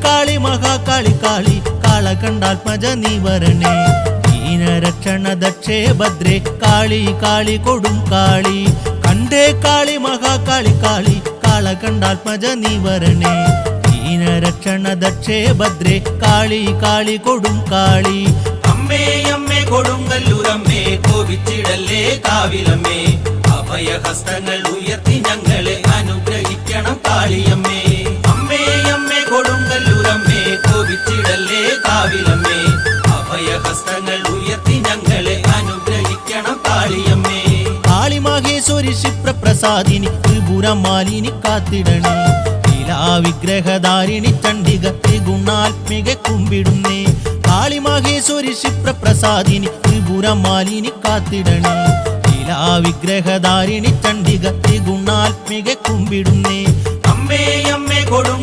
കാളി മഹാകാളി കാളി കാളകണ്ഠാത്മജ നീ വരണേ ദീനരക്ഷണ ദക്ഷേ ഭദ്രേ കാളി കാളി കൊടും കാളി കണ്ടേ കാളി മഹാകാളി കാളി കാളകണ്ഠാത്മജ നീ വരണേ ദീനരക്ഷണ ദക്ഷേ ഭദ്രേ കാളി കാളി കൊടും കാളി അമ്മേ അമ്മേ കൊടുങ്ങല്ലൂരമ്മേ കോപിച്ചിടല്ലേ കാവിലമ്മേ അഭയഹസ്തങ്ങൾ ഉയർത്തി ഞങ്ങളെ അനുഗ്രഹിക്കണം കാളിയമ്മേ അമ്മേ അമ്മേ കൊടുങ്ങല്ലൂരമ്മേ കോപിച്ചിടല്ലേ കാവിലമ്മേ അഭയഹസ്തങ്ങൾ ഉയർത്തി ഞങ്ങളെ അനുഗ്രഹിക്കണം കാളിയമ്മേ കാളി മഹേശ്വരി ക്ഷിപ്രപ്രസാദിനി ത്രിപുരമാലിനി കാത്തിടണേ വിഗ്രഹധാരിണി ചണ്ഡിക ത്രിഗുണാത്മിക കുമ്പിടുന്നേ കാളി മഹേശ്വരി ക്ഷിപ്രപ്രസാദിനി ത്രിപുരമാലിനി കാത്തിടണേ വിഗ്രഹധാരിണി ചണ്ഡിക ത്രിഗുണാത്മിക കുമ്പിടുന്നേ അമ്മേ അമ്മേ കൊടും